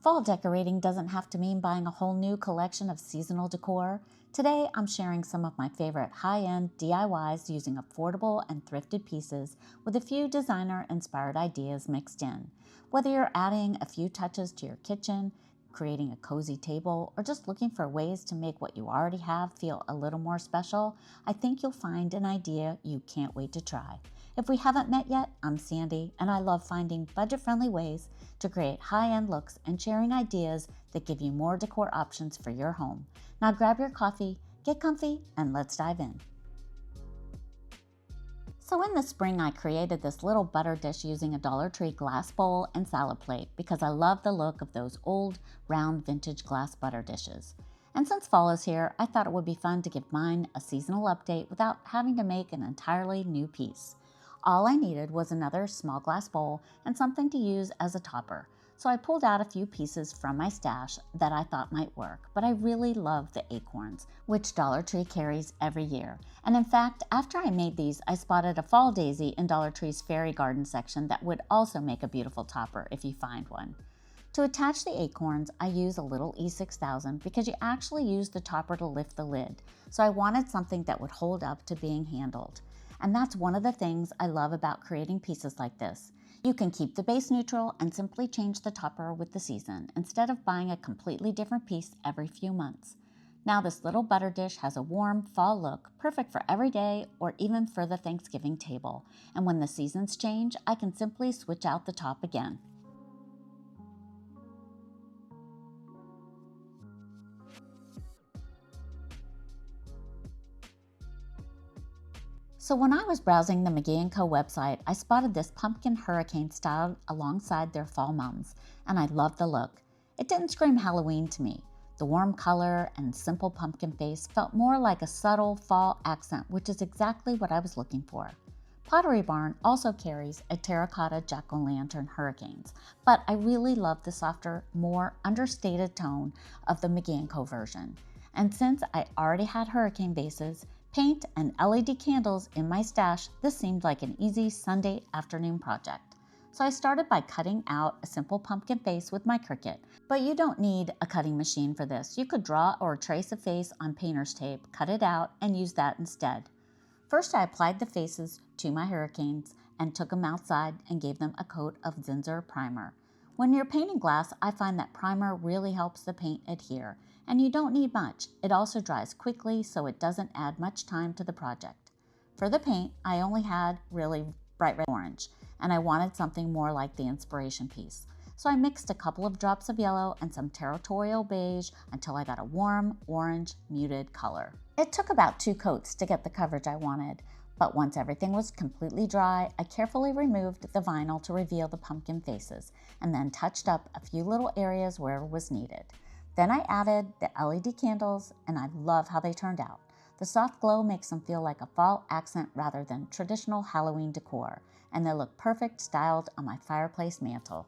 Fall decorating doesn't have to mean buying a whole new collection of seasonal decor. Today, I'm sharing some of my favorite high-end DIYs using affordable and thrifted pieces with a few designer-inspired ideas mixed in. Whether you're adding a few touches to your kitchen, creating a cozy table, or just looking for ways to make what you already have feel a little more special, I think you'll find an idea you can't wait to try. If we haven't met yet, I'm Sandy, and I love finding budget-friendly ways to create high-end looks and sharing ideas that give you more decor options for your home. Now grab your coffee, get comfy, and let's dive in. So in the spring, I created this little butter dish using a Dollar Tree glass bowl and salad plate because I love the look of those old, round, vintage glass butter dishes. And since fall is here, I thought it would be fun to give mine a seasonal update without having to make an entirely new piece. All I needed was another small glass bowl and something to use as a topper. So I pulled out a few pieces from my stash that I thought might work, but I really love the acorns, which Dollar Tree carries every year. And in fact, after I made these, I spotted a fall daisy in Dollar Tree's fairy garden section that would also make a beautiful topper if you find one. To attach the acorns, I use a little E6000 because you actually use the topper to lift the lid, so I wanted something that would hold up to being handled. And that's one of the things I love about creating pieces like this. You can keep the base neutral and simply change the topper with the season instead of buying a completely different piece every few months. Now this little butter dish has a warm fall look, perfect for every day or even for the Thanksgiving table. And when the seasons change, I can simply switch out the top again. So when I was browsing the McGee & Co website, I spotted this pumpkin hurricane styled alongside their fall mums, and I loved the look. It didn't scream Halloween to me. The warm color and simple pumpkin face felt more like a subtle fall accent, which is exactly what I was looking for. Pottery Barn also carries a terracotta jack-o'-lantern hurricanes, but I really love the softer, more understated tone of the McGee & Co version. And since I already had hurricane bases, paint, and LED candles in my stash, this seemed like an easy Sunday afternoon project. So I started by cutting out a simple pumpkin face with my Cricut, but you don't need a cutting machine for this. You could draw or trace a face on painter's tape, cut it out, and use that instead. First, I applied the faces to my hurricanes and took them outside and gave them a coat of Zinsser primer. When you're painting glass, I find that primer really helps the paint adhere, and you don't need much. It also dries quickly, so it doesn't add much time to the project. For the paint, I only had really bright red orange, and I wanted something more like the inspiration piece. So I mixed a couple of drops of yellow and some territorial beige until I got a warm, orange, muted color. It took about 2 coats to get the coverage I wanted, but once everything was completely dry, I carefully removed the vinyl to reveal the pumpkin faces, and then touched up a few little areas where it was needed. Then I added the LED candles, and I love how they turned out. The soft glow makes them feel like a fall accent rather than traditional Halloween decor, and they look perfect styled on my fireplace mantle.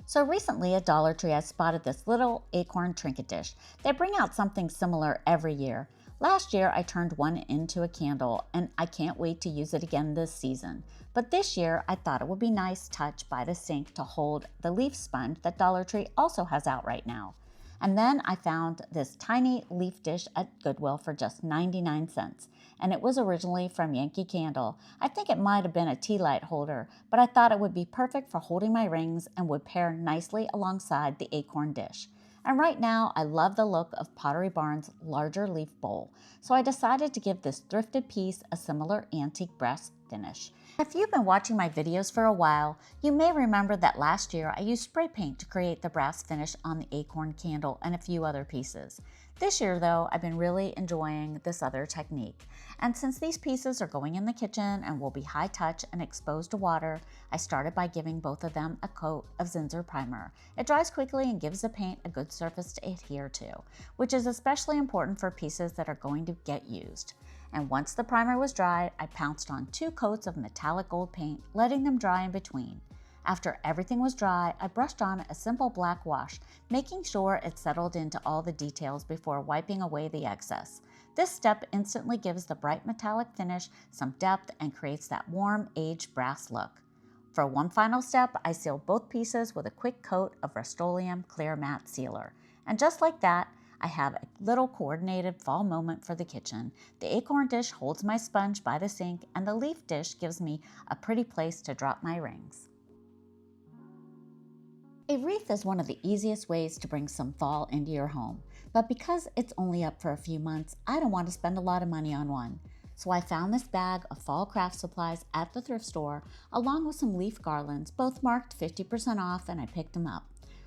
So recently at Dollar Tree, I spotted this little acorn trinket dish. They bring out something similar every year. Last year, I turned one into a candle, and I can't wait to use it again this season. But this year, I thought it would be a nice touch by the sink to hold the leaf sponge that Dollar Tree also has out right now. And then I found this tiny leaf dish at Goodwill for just 99 cents. And it was originally from Yankee Candle. I think it might have been a tea light holder, but I thought it would be perfect for holding my rings and would pair nicely alongside the acorn dish. And right now, I love the look of Pottery Barn's larger leaf bowl, so I decided to give this thrifted piece a similar antique brass finish. If you've been watching my videos for a while, you may remember that last year I used spray paint to create the brass finish on the acorn candle and a few other pieces. This year though, I've been really enjoying this other technique. And since these pieces are going in the kitchen and will be high touch and exposed to water, I started by giving both of them a coat of Zinsser primer. It dries quickly and gives the paint a good surface to adhere to, which is especially important for pieces that are going to get used. And once the primer was dry, I pounced on 2 coats of metallic gold paint, letting them dry in between. After everything was dry, I brushed on a simple black wash, making sure it settled into all the details before wiping away the excess. This step instantly gives the bright metallic finish some depth and creates that warm, aged brass look. For one final step, I seal both pieces with a quick coat of Rust-Oleum Clear Matte Sealer. And just like that, I have a little coordinated fall moment for the kitchen. The Acorn dish holds my sponge by the sink, and the leaf dish gives me a pretty place to drop my rings. A wreath is one of the easiest ways to bring some fall into your home, but because it's only up for a few months, I don't want to spend a lot of money on one. So I found this bag of fall craft supplies at the thrift store, along with some leaf garlands, both marked 50% off, and I picked them up.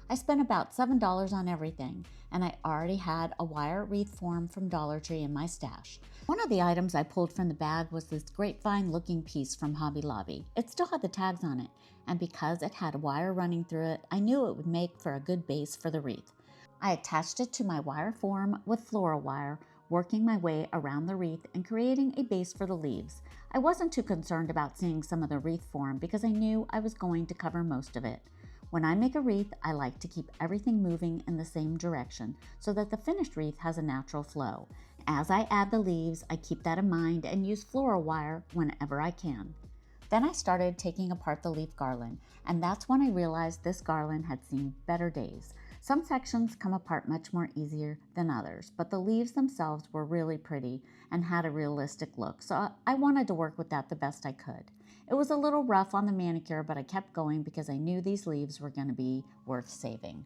I spent about $7 on everything, and I already had a wire wreath form from Dollar Tree in my stash. One of the items I pulled from the bag was this grapevine-looking piece from Hobby Lobby. It still had the tags on it, and because it had wire running through it, I knew it would make for a good base for the wreath. I attached it to my wire form with floral wire, working my way around the wreath and creating a base for the leaves. I wasn't too concerned about seeing some of the wreath form because I knew I was going to cover most of it. When I make a wreath, I like to keep everything moving in the same direction so that the finished wreath has a natural flow. As I add the leaves, I keep that in mind and use floral wire whenever I can. Then I started taking apart the leaf garland, and that's when I realized this garland had seen better days. Some sections come apart much more easier than others, but the leaves themselves were really pretty and had a realistic look, so I wanted to work with that the best I could. It was a little rough on the manicure, but I kept going because I knew these leaves were going to be worth saving.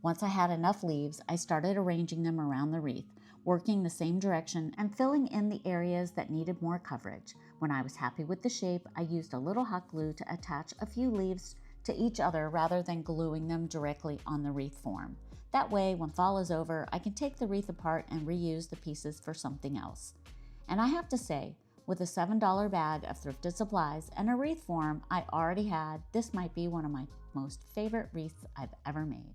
Once I had enough leaves, I started arranging them around the wreath, working the same direction and filling in the areas that needed more coverage. When I was happy with the shape, I used a little hot glue to attach a few leaves to each other rather than gluing them directly on the wreath form. That way, when fall is over, I can take the wreath apart and reuse the pieces for something else. And I have to say, with a $7 bag of thrifted supplies and a wreath form I already had, this might be one of my most favorite wreaths I've ever made.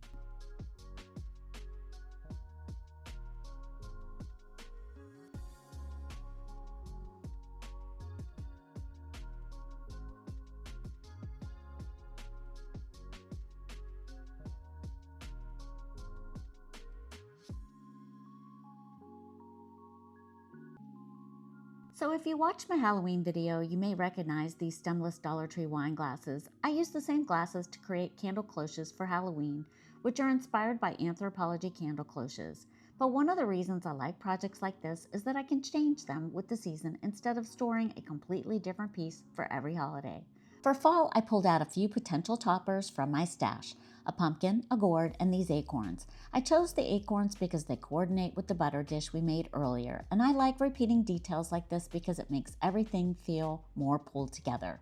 So if you watched my Halloween video, you may recognize these stemless Dollar Tree wine glasses. I used the same glasses to create candle cloches for Halloween, which are inspired by Anthropologie candle cloches. But one of the reasons I like projects like this is that I can change them with the season instead of storing a completely different piece for every holiday. For fall, I pulled out a few potential toppers from my stash, a pumpkin, a gourd, and these acorns. I chose the acorns because they coordinate with the butter dish we made earlier, and I like repeating details like this because it makes everything feel more pulled together.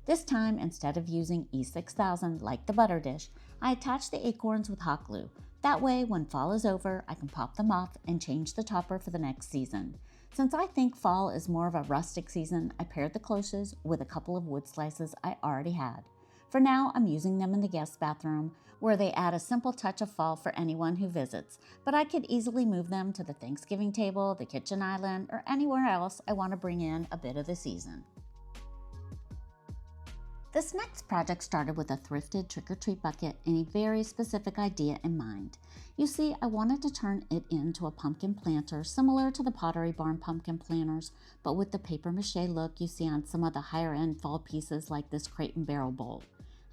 This time, instead of using E6000 like the butter dish, I attached the acorns with hot glue. That way, when fall is over, I can pop them off and change the topper for the next season. Since I think fall is more of a rustic season, I paired the cloches with a couple of wood slices I already had. For now, I'm using them in the guest bathroom, where they add a simple touch of fall for anyone who visits, but I could easily move them to the Thanksgiving table, the kitchen island, or anywhere else I want to bring in a bit of the season. This next project started with a thrifted trick-or-treat bucket and a very specific idea in mind. You see, I wanted to turn it into a pumpkin planter similar to the Pottery Barn pumpkin planters, but with the papier-mâché look you see on some of the higher-end fall pieces like this crate and barrel bowl.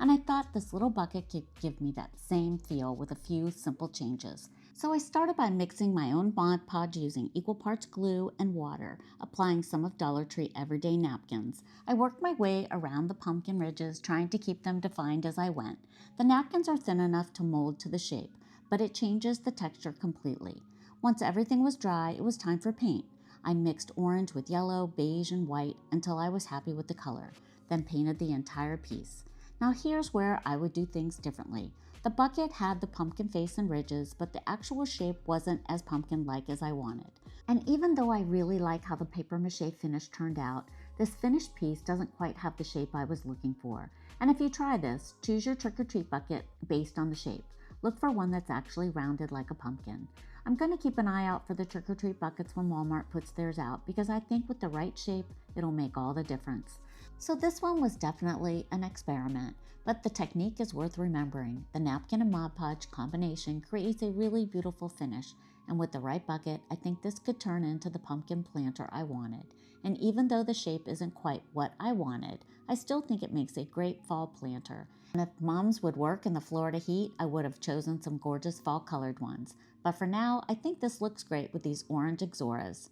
And I thought this little bucket could give me that same feel with a few simple changes. So I started by mixing my own Mod Podge using equal parts glue and water, applying some of Dollar Tree Everyday napkins. I worked my way around the pumpkin ridges, trying to keep them defined as I went. The napkins are thin enough to mold to the shape, but it changes the texture completely. Once everything was dry, it was time for paint. I mixed orange with yellow, beige, and white until I was happy with the color, then painted the entire piece. Now here's where I would do things differently. The bucket had the pumpkin face and ridges, but the actual shape wasn't as pumpkin-like as I wanted. And even though I really like how the papier-mâché finish turned out, this finished piece doesn't quite have the shape I was looking for. And if you try this, choose your trick-or-treat bucket based on the shape. Look for one that's actually rounded like a pumpkin. I'm going to keep an eye out for the trick-or-treat buckets when Walmart puts theirs out because I think with the right shape, it'll make all the difference. So this one was definitely an experiment, but the technique is worth remembering. The napkin and Mod Podge combination creates a really beautiful finish, and with the right bucket, I think this could turn into the pumpkin planter I wanted. And even though the shape isn't quite what I wanted, I still think it makes a great fall planter. And if moms would work in the Florida heat, I would have chosen some gorgeous fall colored ones. But for now, I think this looks great with these orange Exoras.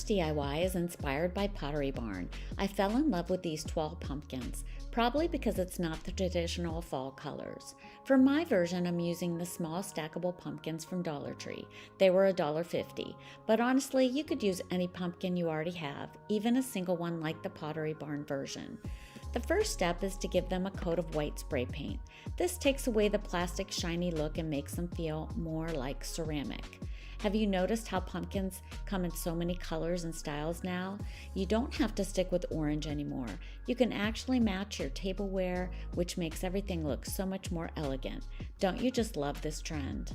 DIY is inspired by Pottery Barn. I fell in love with these Toile pumpkins, probably because it's not the traditional fall colors. For my version, I'm using the small stackable pumpkins from Dollar Tree. They were $1.50, but honestly, you could use any pumpkin you already have, even a single one like the Pottery Barn version. The first step is to give them a coat of white spray paint. This takes away the plastic shiny look and makes them feel more like ceramic. Have you noticed how pumpkins come in so many colors and styles now? You don't have to stick with orange anymore. You can actually match your tableware, which makes everything look so much more elegant. Don't you just love this trend?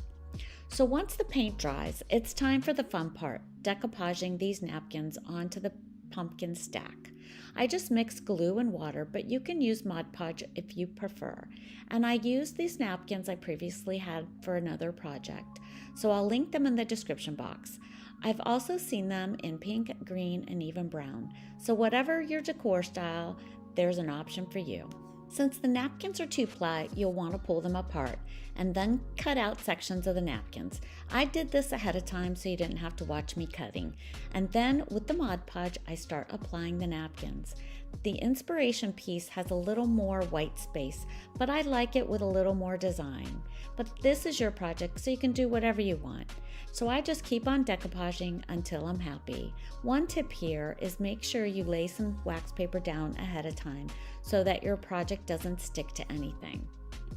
So once the paint dries, it's time for the fun part, decoupaging these napkins onto the pumpkin stack. I just mix glue and water, but you can use Mod Podge if you prefer. And I used these napkins I previously had for another project, so I'll link them in the description box. I've also seen them in pink, green, and even brown, so whatever your decor style, there's an option for you. Since the napkins are 2-ply, you'll want to pull them apart and then cut out sections of the napkins. I did this ahead of time so you didn't have to watch me cutting. And then with the Mod Podge, I start applying the napkins. The inspiration piece has a little more white space, but I like it with a little more design. But this is your project, so you can do whatever you want. So I just keep on decoupaging until I'm happy. One tip here is make sure you lay some wax paper down ahead of time so that your project doesn't stick to anything.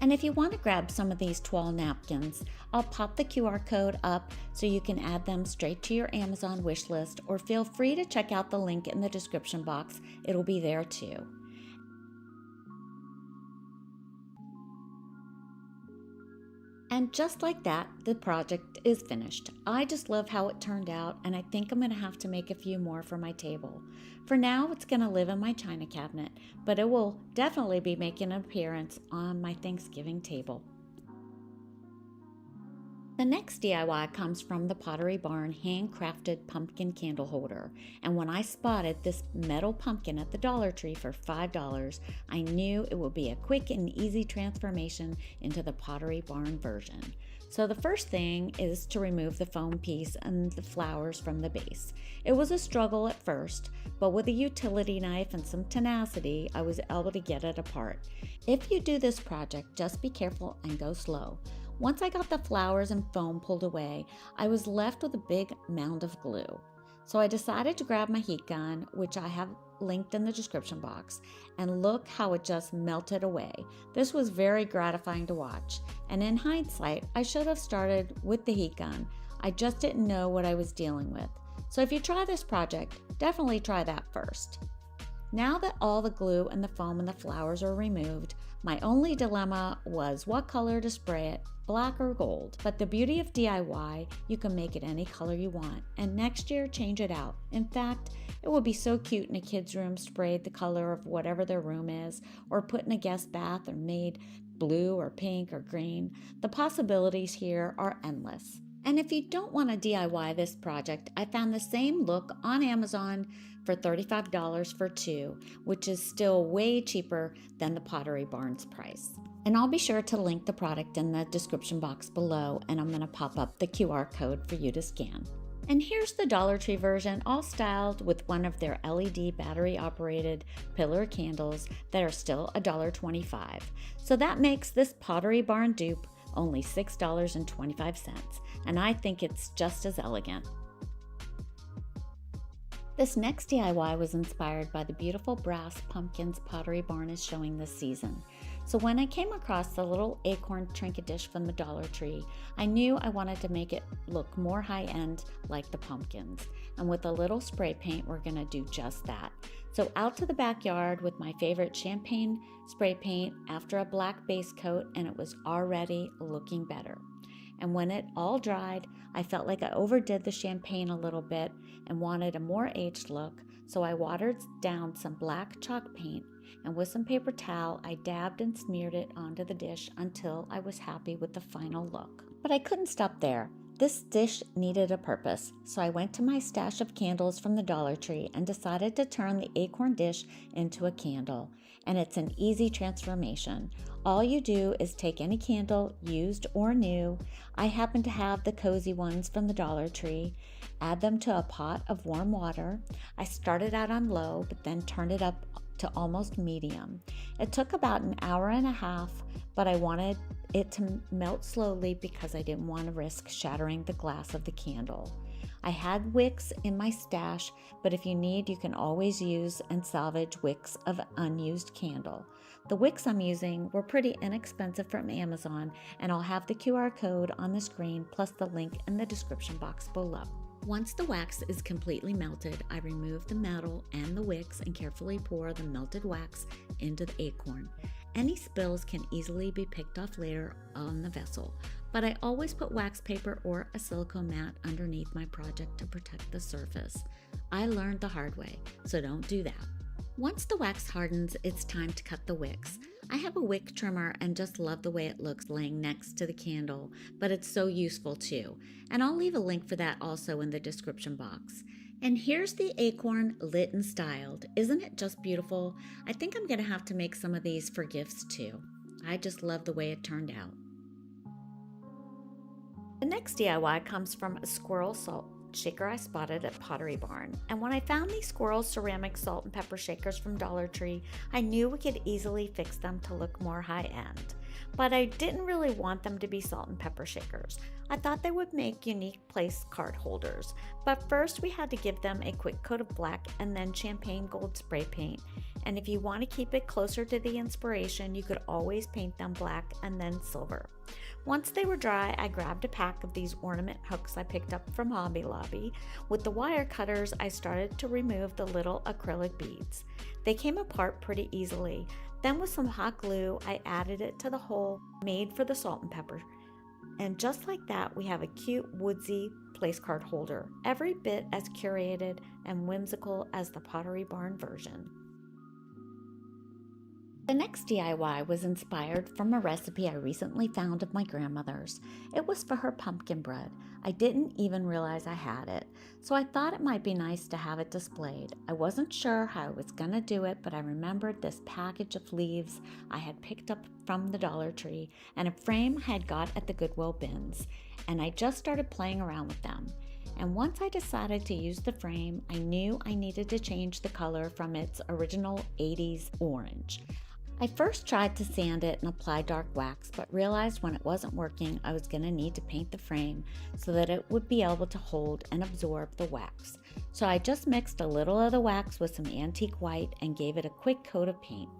And if you want to grab some of these Toile napkins, I'll pop the QR code up so you can add them straight to your Amazon wish list, or feel free to check out the link in the description box. It'll be there too. And just like that, the project is finished. I just love how it turned out, and I think I'm gonna have to make a few more for my table. For now, it's gonna live in my china cabinet, but it will definitely be making an appearance on my Thanksgiving table. The next DIY comes from the Pottery Barn handcrafted pumpkin candle holder, and when I spotted this metal pumpkin at the Dollar Tree for $5, I knew it would be a quick and easy transformation into the Pottery Barn version. So the first thing is to remove the foam piece and the flowers from the base. It was a struggle at first, but with a utility knife and some tenacity, I was able to get it apart. If you do this project, just be careful and go slow. Once I got the flowers and foam pulled away, I was left with a big mound of glue. So I decided to grab my heat gun, which I have linked in the description box, and look how it just melted away. This was very gratifying to watch, and in hindsight, I should have started with the heat gun. I just didn't know what I was dealing with. So if you try this project, definitely try that first. Now that all the glue and the foam and the flowers are removed, my only dilemma was what color to spray it, black or gold. But the beauty of DIY, you can make it any color you want, and next year change it out. In fact, it would be so cute in a kid's room sprayed the color of whatever their room is, or put in a guest bath and made blue or pink or green. The possibilities here are endless. And if you don't want to DIY this project, I found the same look on Amazon for $35 for two, which is still way cheaper than the Pottery Barn's price. And I'll be sure to link the product in the description box below, and I'm going to pop up the QR code for you to scan. And here's the Dollar Tree version, all styled with one of their LED battery-operated pillar candles that are still $1.25. So that makes this Pottery Barn dupe only $6.25, and I think it's just as elegant. This next DIY was inspired by the beautiful brass pumpkins Pottery Barn is showing this season. So when I came across the little Acorn trinket dish from the Dollar Tree, I knew I wanted to make it look more high-end like the pumpkins. And with a little spray paint, we're gonna do just that. So out to the backyard with my favorite champagne spray paint after a black base coat, and it was already looking better. and when it all dried, I felt like I overdid the champagne a little bit and wanted a more aged look, so I watered down some black chalk paint, and with some paper towel, I dabbed and smeared it onto the dish until I was happy with the final look. But I couldn't stop there. This dish needed a purpose, so I went to my stash of candles from the Dollar Tree and decided to turn the Acorn dish into a candle. And it's an easy transformation. All you do is take any candle, used or new. I happen to have the cozy ones from the Dollar Tree. Add them to a pot of warm water. I started out on low, but then turned it up to almost medium. It took about an hour and a half, but I wanted it to melt slowly because I didn't want to risk shattering the glass of the candle. I had wicks in my stash, but if you need, you can always use and salvage wicks of unused candle. The wicks I'm using were pretty inexpensive from Amazon, and I'll have the QR code on the screen plus the link in the description box below. Once the wax is completely melted, I remove the metal and the wicks and carefully pour the melted wax into the Acorn. Any spills can easily be picked off later on the vessel, but I always put wax paper or a silicone mat underneath my project to protect the surface. I learned the hard way, so don't do that. Once the wax hardens, it's time to cut the wicks. I have a wick trimmer and just love the way it looks laying next to the candle, but it's so useful too. And I'll leave a link for that also in the description box. And here's the Acorn lit and styled. Isn't it just beautiful? I think I'm gonna have to make some of these for gifts too. I just love the way it turned out. The next DIY comes from a Squirrel salt shaker I spotted at Pottery Barn. And when I found these Squirrel ceramic salt and pepper shakers from Dollar Tree, I knew we could easily fix them to look more high-end. But I didn't really want them to be salt and pepper shakers. I thought they would make unique place card holders. But first we had to give them a quick coat of black and then champagne gold spray paint. And if you want to keep it closer to the inspiration, you could always paint them black and then silver. Once they were dry, I grabbed a pack of these ornament hooks I picked up from Hobby Lobby. With the wire cutters, I started to remove the little acrylic beads. They came apart pretty easily. Then with some hot glue, I added it to the hole made for the salt and pepper. And just like that, we have a cute woodsy place card holder, every bit as curated and whimsical as the Pottery Barn version. The next DIY was inspired from a recipe I recently found of my grandmother's. It was for her pumpkin bread. I didn't even realize I had it, so I thought it might be nice to have it displayed. I wasn't sure how I was gonna do it, but I remembered this package of leaves I had picked up from the Dollar Tree and a frame I had got at the Goodwill bins, and I just started playing around with them. And once I decided to use the frame, I knew I needed to change the color from its original 80s orange. I first tried to sand it and apply dark wax, but realized when it wasn't working, I was going to need to paint the frame so that it would be able to hold and absorb the wax. So I just mixed a little of the wax with some antique white and gave it a quick coat of paint.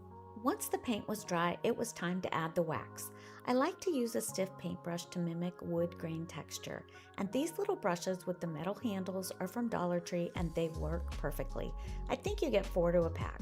Once the paint was dry, it was time to add the wax. I like to use a stiff paintbrush to mimic wood grain texture, and these little brushes with the metal handles are from Dollar Tree and they work perfectly. I think you get 4 to a pack.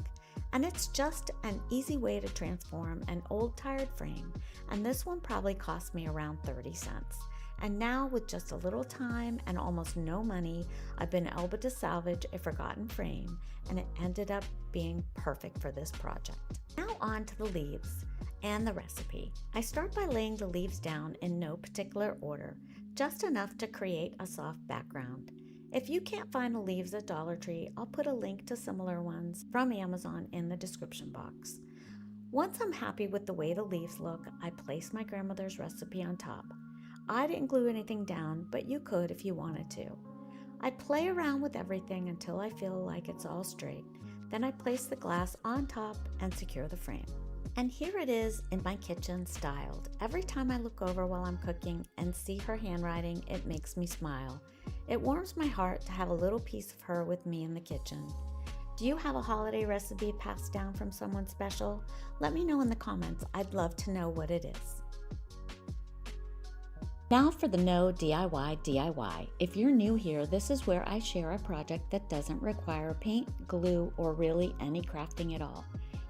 And it's just an easy way to transform an old tired frame, and this one probably cost me around 30 cents. And now with just a little time and almost no money, I've been able to salvage a forgotten frame, and it ended up being perfect for this project. Now on to the leaves and the recipe. I start by laying the leaves down in no particular order, just enough to create a soft background. If you can't find the leaves at Dollar Tree, I'll put a link to similar ones from Amazon in the description box. Once I'm happy with the way the leaves look, I place my grandmother's recipe on top. I didn't glue anything down, but you could if you wanted to. I play around with everything until I feel like it's all straight. Then I place the glass on top and secure the frame. And here it is in my kitchen styled. Every time I look over while I'm cooking and see her handwriting, it makes me smile. It warms my heart to have a little piece of her with me in the kitchen. Do you have a holiday recipe passed down from someone special? Let me know in the comments. I'd love to know what it is. Now for the no DIY DIY. If you're new here, this is where I share a project that doesn't require paint, glue, or really any crafting at all.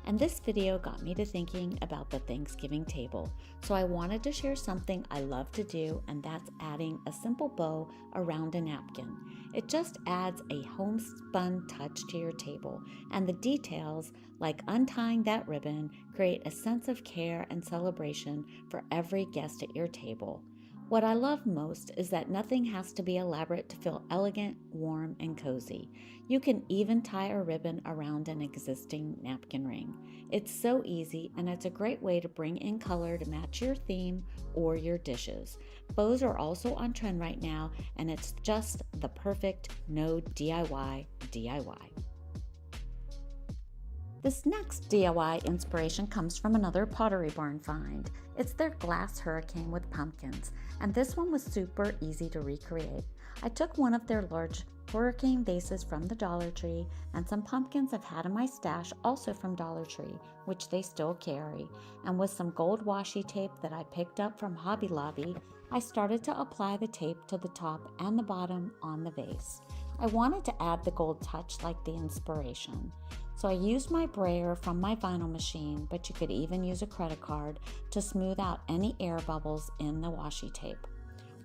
And this video got me to thinking about the Thanksgiving table. So I wanted to share something I love to do, and that's adding a simple bow around a napkin. It just adds a homespun touch to your table, and the details, like untying that ribbon, create a sense of care and celebration for every guest at your table. What I love most is that nothing has to be elaborate to feel elegant, warm, and cozy. You can even tie a ribbon around an existing napkin ring. It's so easy, and it's a great way to bring in color to match your theme or your dishes. Bows are also on trend right now, and it's just the perfect no DIY. This next DIY inspiration comes from another Pottery Barn find. It's their glass hurricane with pumpkins, and this one was super easy to recreate. I took one of their large hurricane vases from the Dollar Tree and some pumpkins I've had in my stash also from Dollar Tree, which they still carry, and with some gold washi tape that I picked up from Hobby Lobby, I started to apply the tape to the top and the bottom on the vase. I wanted to add the gold touch like the inspiration. So I used my brayer from my vinyl machine, but you could even use a credit card to smooth out any air bubbles in the washi tape.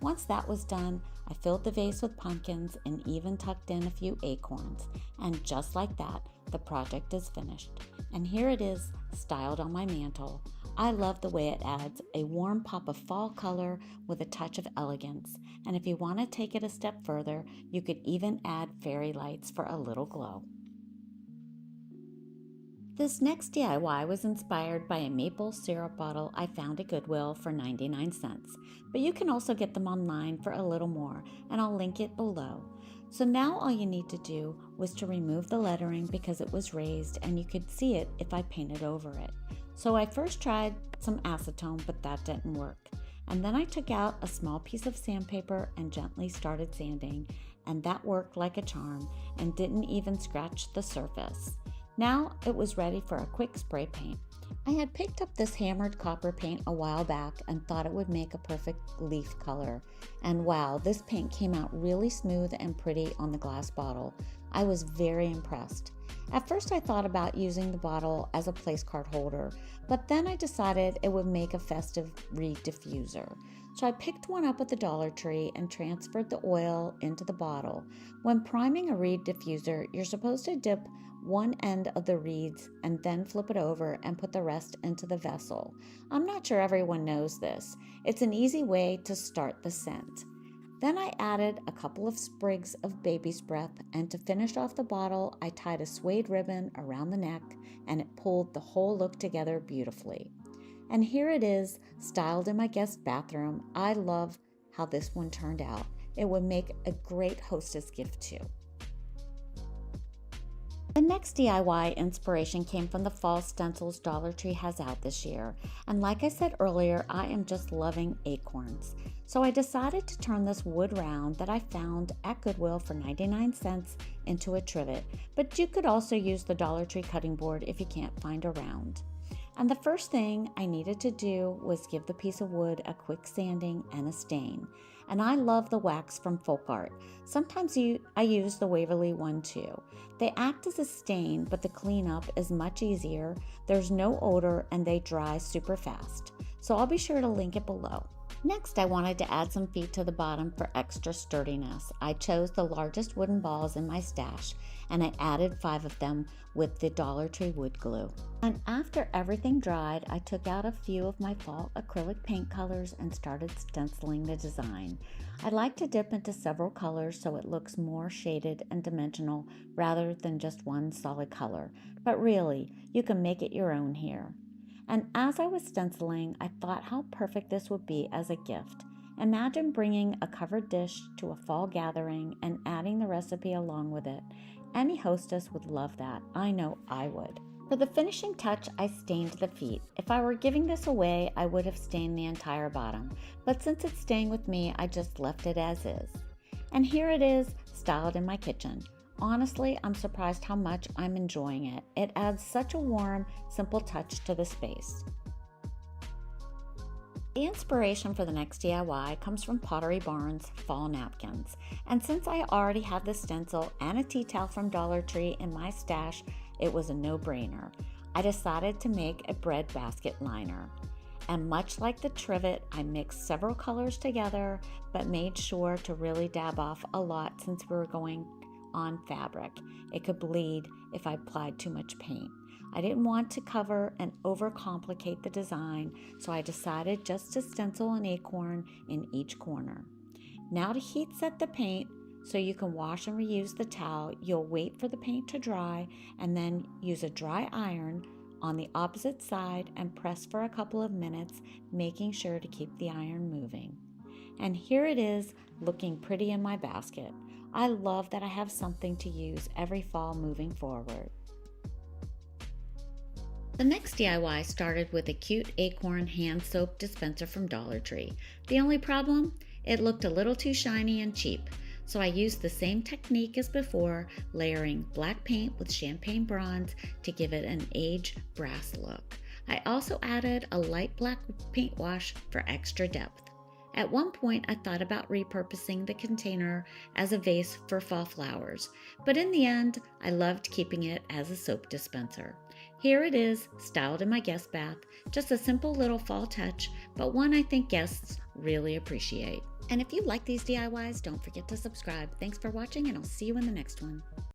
Once that was done, I filled the vase with pumpkins and even tucked in a few acorns. And just like that, the project is finished. And here it is, styled on my mantle. I love the way it adds a warm pop of fall color with a touch of elegance. And if you want to take it a step further, you could even add fairy lights for a little glow. This next DIY was inspired by a maple syrup bottle I found at Goodwill for 99 cents, but you can also get them online for a little more, and I'll link it below. So now all you need to do was to remove the lettering because it was raised and you could see it if I painted over it. So I first tried some acetone, but that didn't work. And then I took out a small piece of sandpaper and gently started sanding, and that worked like a charm and didn't even scratch the surface. Now it was ready for a quick spray paint. I had picked up this hammered copper paint a while back and thought it would make a perfect leaf color. And wow, this paint came out really smooth and pretty on the glass bottle. I was very impressed. At first I thought about using the bottle as a place card holder, but then I decided it would make a festive reed diffuser. So I picked one up at the Dollar Tree and transferred the oil into the bottle. When priming a reed diffuser, you're supposed to dip one end of the reeds and then flip it over and put the rest into the vessel. I'm not sure everyone knows this. It's an easy way to start the scent. Then I added a couple of sprigs of baby's breath, and to finish off the bottle, I tied a suede ribbon around the neck, and it pulled the whole look together beautifully. And here it is, styled in my guest bathroom. I love how this one turned out. It would make a great hostess gift too. The next DIY inspiration came from the fall stencils Dollar Tree has out this year. And like I said earlier, I am just loving acorns. So I decided to turn this wood round that I found at Goodwill for 99 cents into a trivet. But you could also use the Dollar Tree cutting board if you can't find a round. And the first thing I needed to do was give the piece of wood a quick sanding and a stain. And I love the wax from Folk Art. Sometimes I use the Waverly one too. They act as a stain, but the cleanup is much easier. There's no odor and they dry super fast. So I'll be sure to link it below. Next, I wanted to add some feet to the bottom for extra sturdiness. I chose the largest wooden balls in my stash, and I added 5 of them with the Dollar Tree wood glue. And after everything dried, I took out a few of my fall acrylic paint colors and started stenciling the design. I like to dip into several colors so it looks more shaded and dimensional rather than just one solid color. But really, you can make it your own here. And as I was stenciling, I thought how perfect this would be as a gift. Imagine bringing a covered dish to a fall gathering and adding the recipe along with it. Any hostess would love that. I know I would. For the finishing touch, I stained the feet. If I were giving this away, I would have stained the entire bottom. But since it's staying with me, I just left it as is. And here it is, styled in my kitchen. Honestly, I'm surprised how much I'm enjoying it. It adds such a warm, simple touch to the space. The inspiration for the next DIY comes from Pottery Barn's fall napkins. And since I already have the stencil and a tea towel from Dollar Tree in my stash, it was a no-brainer. I decided to make a bread basket liner. And much like the Trivet, I mixed several colors together, but made sure to really dab off a lot since we were going on fabric. It could bleed if I applied too much paint. I didn't want to cover and overcomplicate the design, so I decided just to stencil an acorn in each corner. Now to heat set the paint so you can wash and reuse the towel, you'll wait for the paint to dry and then use a dry iron on the opposite side and press for a couple of minutes, making sure to keep the iron moving. And here it is, looking pretty in my basket. I love that I have something to use every fall moving forward. The next DIY started with a cute Acorn hand soap dispenser from Dollar Tree. The only problem? It looked a little too shiny and cheap, so I used the same technique as before, layering black paint with champagne bronze to give it an aged brass look. I also added a light black paint wash for extra depth. At one point, I thought about repurposing the container as a vase for fall flowers, but in the end, I loved keeping it as a soap dispenser. Here it is, styled in my guest bath, just a simple little fall touch, but one I think guests really appreciate. And if you like these DIYs, don't forget to subscribe. Thanks for watching, and I'll see you in the next one.